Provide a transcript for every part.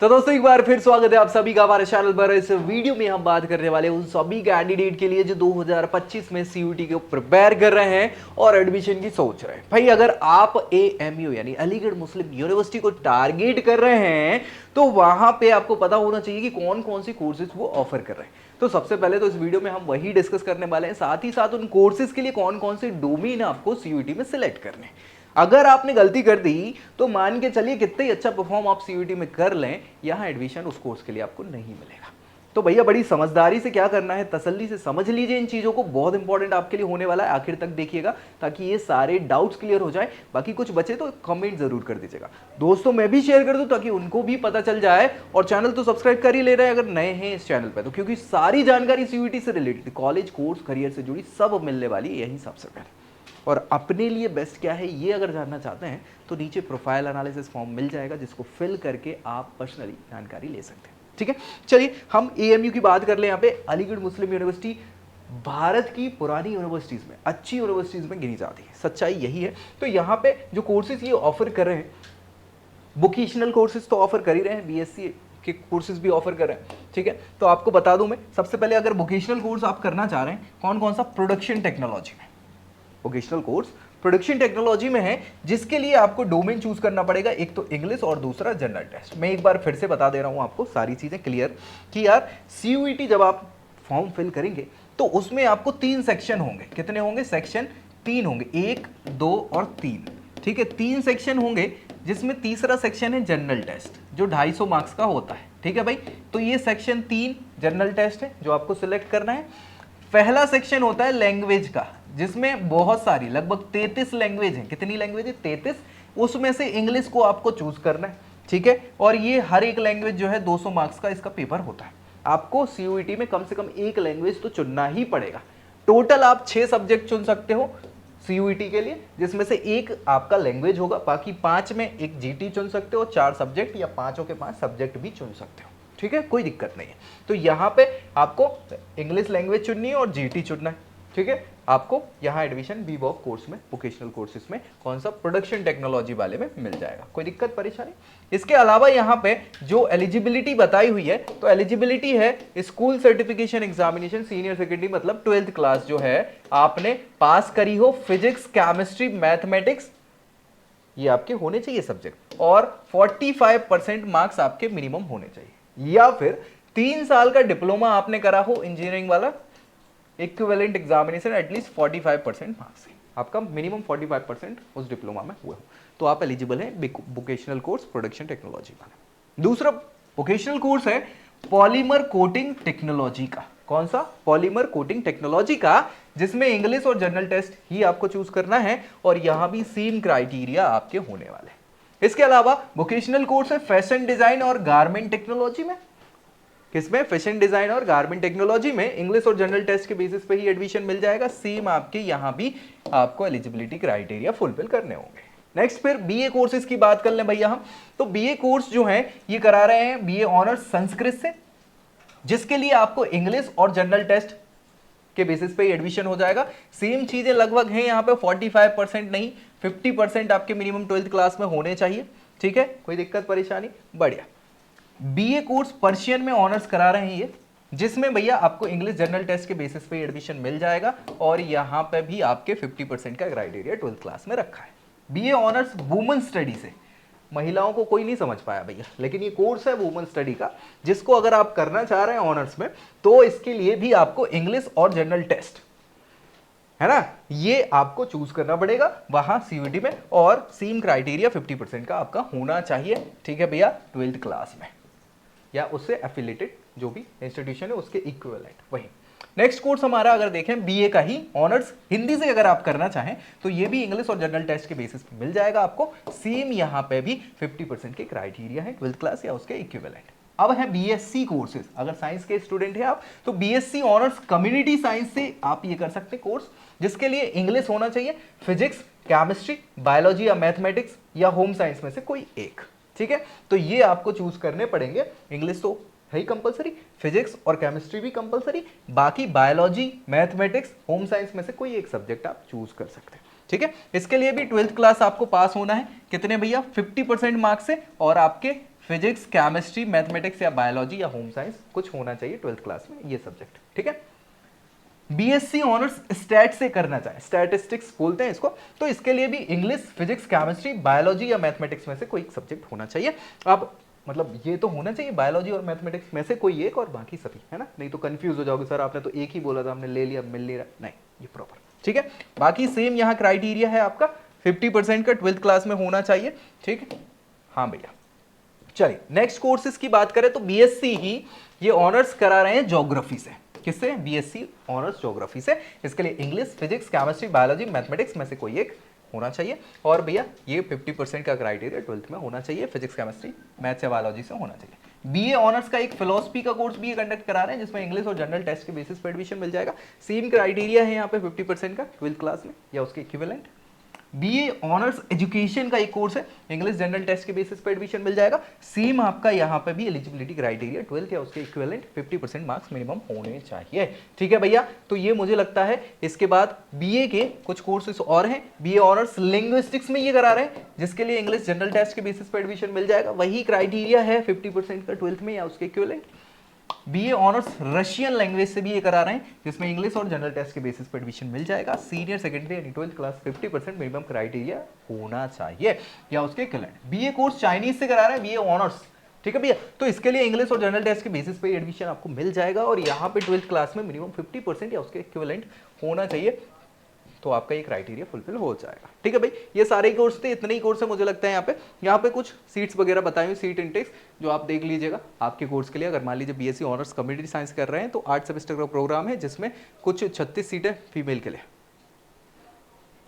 तो दोस्तों एक बार फिर स्वागत है आप सभी का हमारे चैनल पर। इस वीडियो में हम बात करने वाले उन सभी कैंडिडेट के लिए जो 2025 में सीयूईटी को प्रिपेयर कर रहे हैं और एडमिशन की सोच रहे हैं। भाई अगर आप एएमयू यानी अलीगढ़ मुस्लिम यूनिवर्सिटी को टारगेट कर रहे हैं तो वहां पे आपको पता होना चाहिए कि कौन कौन सी कोर्सेज वो ऑफर कर रहे हैं। तो सबसे पहले तो इस वीडियो में हम वही डिस्कस करने वाले हैं, साथ ही साथ उन कोर्सेज के लिए कौन कौन से डोमेन आपको सीयूईटी में सिलेक्ट करने हैं। अगर आपने गलती कर दी तो मान के चलिए कितना ही अच्छा परफॉर्म आप सीयूईटी में कर लें, यहां एडमिशन उस कोर्स के लिए आपको नहीं मिलेगा। तो भैया बड़ी समझदारी से क्या करना है, तसल्ली से समझ लीजिए इन चीजों को, बहुत इंपॉर्टेंट आपके लिए होने वाला है। आखिर तक देखिएगा ताकि ये सारे डाउट्स क्लियर हो जाए। बाकी कुछ बचे तो कमेंट जरूर कर दीजिएगा, दोस्तों मैं भी शेयर कर दूं ताकि उनको भी पता चल जाए। और चैनल तो सब्सक्राइब कर ही ले रहे हैं अगर नए हैं इस चैनल पर, तो क्योंकि सारी जानकारी सीयूईटी से रिलेटेड, कॉलेज कोर्स करियर से जुड़ी सब मिलने वाली यही सबसे पहले। और अपने लिए बेस्ट क्या है ये अगर जानना चाहते हैं तो नीचे प्रोफाइल एनालिसिस फॉर्म मिल जाएगा जिसको फिल करके आप पर्सनली जानकारी ले सकते हैं। ठीक है, चलिए हम एएमयू की बात कर ले। यहाँ पे अलीगढ़ मुस्लिम यूनिवर्सिटी भारत की पुरानी यूनिवर्सिटीज में, अच्छी यूनिवर्सिटीज में गिनी जाती है, सच्चाई यही है। तो यहाँ पे जो कोर्सेज ये ऑफर कर रहे हैं, वोकेशनल कोर्सेज तो ऑफर कर ही रहे हैं, बीएससी के कोर्सेज भी ऑफर कर रहे हैं। ठीक है, तो आपको बता दूं मैं सबसे पहले, अगर वोकेशनल कोर्स आप करना चाह रहे हैं कौन कौन सा, प्रोडक्शन टेक्नोलॉजी में वोकेशनल कोर्स प्रोडक्शन टेक्नोलॉजी में है, जिसके लिए आपको डोमेन चूज करना पड़ेगा, एक तो इंग्लिश और दूसरा जनरल टेस्ट। मैं एक बार फिर से बता दे रहा हूं आपको सारी चीजें क्लियर कि यार सीयूईटी जब आप फॉर्म फिल करेंगे तो उसमें आपको 3 सेक्शन होंगे। कितने होंगे? सेक्शन 3 होंगे, 1, 2 और 3। ठीक है, 3 सेक्शन होंगे जिसमें तीसरा सेक्शन है जनरल टेस्ट जो 250 मार्क्स का होता है। ठीक है भाई, तो ये सेक्शन 3 जनरल टेस्ट है जो आपको सिलेक्ट करना है। पहला सेक्शन होता है लैंग्वेज का, जिसमें बहुत सारी लगभग 33 लैंग्वेज है। कितनी लैंग्वेज है? 33। उसमें से इंग्लिश को आपको चूज करना है। ठीक है, और ये हर एक लैंग्वेज जो है 200 मार्क्स का इसका पेपर होता है। आपको सीयूईटी में कम से कम एक लैंग्वेज तो चुनना ही पड़ेगा। टोटल आप 6 सब्जेक्ट चुन सकते हो सीयूईटी के लिए, जिसमें से एक आपका लैंग्वेज होगा, बाकी 5 में एक जीटी चुन सकते हो, 4 सब्जेक्ट या 5 के 5 सब्जेक्ट भी चुन सकते हो। ठीक है, कोई दिक्कत नहीं है। तो यहाँ पे आपको इंग्लिश लैंग्वेज चुननी है और जीटी चुनना है। ठीक है, आपको यहाँ एडमिशन बीवॉक कोर्स में, वोकेशनल कोर्सेज में कौन सा, प्रोडक्शन टेक्नोलॉजी वाले में मिल जाएगा। कोई दिक्कत परेशानी? इसके अलावा यहाँ पे जो एलिजिबिलिटी बताई हुई है, तो एलिजिबिलिटी है school certification examination senior secondary, मतलब 12th क्लास जो है आपने पास करी हो, फिजिक्स, केमिस्ट्री, मैथमेटिक्स ये आपके होने चाहिए सब्जेक्ट, और 45% मार्क्स आपके मिनिमम होने चाहिए। या फिर 3 साल का डिप्लोमा आपने करा हो इंजीनियरिंग वाला, इक्विवेलेंट एग्जामिनेशन एटलीस्ट 45% मार्क्स है आपका, मिनिमम 45% उस डिप्लोमा में हुए हो, तो आप एलिजिबल हैं वोकेशनल कोर्स प्रोडक्शन टेक्नोलॉजी वाला। दूसरा वोकेशनल कोर्स है पॉलीमर कोटिंग टेक्नोलॉजी का। कौन सा? पॉलीमर कोटिंग टेक्नोलॉजी का, जिसमें इंग्लिश और जनरल टेस्ट ही आपको चूज करना है, और यहां भी सेम क्राइटेरिया आपके होने वाले हैं। इसके अलावा वोकेशनल कोर्स है फैशन डिजाइन और गारमेंट टेक्नोलॉजी में। किसमें? फैशन डिजाइन और गारमेंट टेक्नोलॉजी में इंग्लिश और जनरल टेस्ट के बेसिस पे ही एडमिशन मिल जाएगा। सेम आपके यहां भी आपको एलिजिबिलिटी क्राइटेरिया फुलफिल करने होंगे। नेक्स्ट फिर बीए कोर्सेज की बात कर लें भैया हम, तो बीए कोर्स जो है ये करा रहे हैं बीए ऑनर्स संस्कृत से, जिसके लिए आपको इंग्लिश और जनरल टेस्ट के बेसिस पे एडमिशन हो जाएगा। सेम चीजें लगभग हैं यहाँ पे, 45% नहीं 50% आपके मिनिमम 12th क्लास में होने चाहिए। ठीक है, कोई दिक्कत परेशानी? बढ़िया। बीए कोर्स पर्शियन में ऑनर्स करा रहे हैं ये, जिसमें भैया आपको इंग्लिश जनरल टेस्ट के बेसिस पे एडमिशन मिल जाएगा, और यहाँ पे भी आपके 50% का क्राइटेरिया 12th क्लास में रखा है। बीए ऑनर्स वुमेन स्टडी से, महिलाओं को कोई नहीं समझ पाया भैया, लेकिन ये कोर्स है वुमेन स्टडी का, जिसको अगर आप करना चाह रहे हैं ऑनर्स में, तो इसके लिए भी आपको इंग्लिश और जनरल टेस्ट है ना, ये आपको चूज करना पड़ेगा वहां सीयूईटी में, और सेम क्राइटेरिया 50% का आपका होना चाहिए। ठीक है भैया, 12th क्लास में या उससे एफिलिएटेड जो भी इंस्टीट्यूशन है उसके इक्विवेलेंट वही। नेक्स्ट कोर्स हमारा अगर देखें बीए का ही ऑनर्स हिंदी से अगर आप करना चाहें, तो ये भी इंग्लिश और जनरल टेस्ट के बेसिस पे मिल जाएगा आपको। सेम यहाँ पे भी 50% के क्राइटेरिया है 12th क्लास या उसके इक्विवेलेंट। अब है बीएससी कोर्सेज, अगर साइंस के स्टूडेंट है आप, तो बीएससी ऑनर्स कम्युनिटी साइंस से आप ये कर सकते हैं कोर्स, जिसके लिए इंग्लिश होना चाहिए, फिजिक्स, केमिस्ट्री, बायोलॉजी या मैथमेटिक्स या होम साइंस में से कोई एक। ठीक है, तो ये आपको चूज करने पड़ेंगे। इंग्लिश तो है ही कंपलसरी, फिजिक्स और केमिस्ट्री भी कंपलसरी, बाकी बायोलॉजी, मैथमेटिक्स, होम साइंस में से कोई एक सब्जेक्ट आप चूज कर सकते हैं। ठीक है, इसके लिए भी 12th क्लास आपको पास होना है। कितने भैया? 50% मार्क्स से, और आपके फिजिक्स, केमिस्ट्री, मैथमेटिक्स या बायोलॉजी या होम साइंस कुछ होना चाहिए 12th क्लास में ये सब्जेक्ट, ठीक है। बीएससी ऑनर्स स्टैट से करना चाहे, स्टैटिस्टिक्स बोलते हैं इसको, तो इसके लिए भी इंग्लिश, फिजिक्स, केमिस्ट्री, बायोलॉजी या मैथमेटिक्स में से कोई एक सब्जेक्ट होना चाहिए। अब मतलब ये तो होना चाहिए बायोलॉजी और मैथमेटिक्स में से कोई एक और बाकी सभी, है ना, नहीं तो कंफ्यूज हो जाओगे सर आपने तो एक ही बोला था, हमने ले लिया, मिल नहीं रहा, नहीं ये प्रॉपर, ठीक है। बाकी सेम यहाँ क्राइटेरिया है आपका 50% का 12th क्लास में होना चाहिए, ठीक है। हाँ भैया, चलिए नेक्स्ट कोर्सेज की बात करें तो बीएससी ही ये ऑनर्स करा रहे हैं ज्योग्राफी से। किससे? बीएससी ऑनर्स ज्योग्राफी से। इसके लिए English, physics, chemistry, biology, mathematics में से कोई एक होना चाहिए। और भैया ये 50% का क्राइटेरिया 12th में होना चाहिए, फिजिक्स, केमिस्ट्री, मैथ्स या बायोलॉजी से होना चाहिए। बीए ऑनर्स का एक फिलोसफी का कोर्स भी कंडक्ट करा रहे हैं जिसमें इंग्लिश और जनरल टेस्ट के बेसिस पर एडमिशन मिल जाएगा। सेम क्राइटेरिया है यहाँ पे 50% का 12th क्लास में या उसके इक्विवेलेंट। बीए ऑनर्स एजुकेशन का एक कोर्स है, इंग्लिश जनरल टेस्ट के बेसिस पे एडमिशन मिल जाएगा। सेम आपका यहाँ पे भी एलिजिबिलिटी क्राइटेरिया 12th या उसके इक्विवेलेंट 50% मार्क्स मिनिमम होने चाहिए, ठीक है भैया। तो ये मुझे लगता है इसके बाद बीए के कुछ कोर्सेज और हैं। बीए ऑनर्स लिंग्विस्टिक्स में ये करा रहे हैं जिसके लिए इंग्लिश जनरल टेस्ट के बेसिस पे एडमिशन मिल जाएगा, वही क्राइटेरिया है 50% का 12th में या उसके equivalent. BA honours Russian language से भी ये करा रहे हैं जिसमें इंग्लिश और जनरल टेस्ट के बेसिस पर एडमिशन मिल जाएगा। सीनियर सेकेंडरी यानी 12th क्लास 50% मिनिमम क्राइटेरिया होना चाहिए या उसके इक्विवेलेंट। बीए कोर्स चाइनीज से करा रहे हैं बीए ऑनर्स, ठीक है भैया। तो इसके लिए इंग्लिश और जनरल टेस्ट के बेसिस पे एडमिशन आपको मिल जाएगा और यहाँ पे 12th क्लास में मिनिमम 50% या उसके इक्विवेलेंट होना चाहिए, तो आपका ये क्राइटेरिया फुलफिल हो जाएगा, ठीक है भाई। ये सारे कोर्स थे, इतने ही कोर्स है मुझे लगता है। यहाँ पे कुछ सीट्स वगैरह बताई हुई, सीट इंटेक्स जो आप देख लीजिएगा आपके कोर्स के लिए। अगर मान लीजिए बीएससी ऑनर्स कम्युनिटी साइंस कर रहे हैं तो 8 सेमेस्टर का प्रोग्राम है जिसमें कुछ 36 सीटें फीमेल के लिए।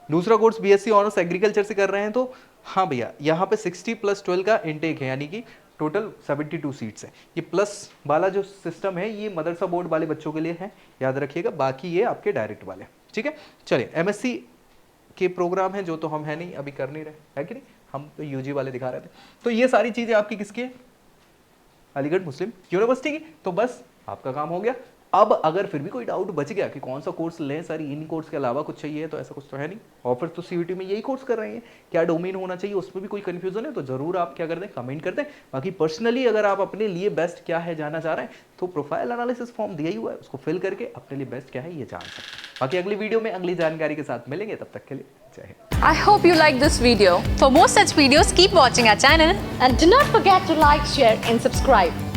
दूसरा कोर्स बीएससी ऑनर्स एग्रीकल्चर से कर रहे हैं तो हाँ भैया यहाँ पे 60+12 का इंटेक है, यानी कि टोटल 72 सीट्स है। ये प्लस वाला जो सिस्टम है ये मदरसा बोर्ड वाले बच्चों के लिए है, याद रखिएगा, बाकी ये आपके डायरेक्ट वाले, ठीक है। चलिए एमएससी के प्रोग्राम है जो तो हम है नहीं, अभी कर नहीं रहे, है कि नहीं, हम तो यूजी वाले दिखा रहे थे। तो ये सारी चीजें आपकी किसकी है? अलीगढ़ मुस्लिम यूनिवर्सिटी की। तो बस आपका काम हो गया। अब अगर फिर भी कोई डाउट बच गया कि कौन सा कोर्स लें सर, इन कोर्स के अलावा कुछ चाहिए, तो ऐसा कुछ तो है नहीं, ऑफर तो सीयूटी में यही कोर्स कर रहे हैं, क्या डोमेन होना चाहिए उसमें भी कोई कंफ्यूजन है तो जरूर आप क्या कर दें, कमेंट कर दें। बाकी पर्सनली अगर आप अपने लिए बेस्ट क्या है जानना चाह रहे हैं तो प्रोफाइल एनालिसिस फॉर्म दिया ही हुआ है, उसको फिल करके अपने लिए बेस्ट क्या है ये जान सकते हैं। बाकी अगली वीडियो में अगली जानकारी के साथ मिलेंगे, तब तक के लिए जय Hind. I hope you like this video. For more such videos, keep watching our channel. And do not forget to like, share and subscribe.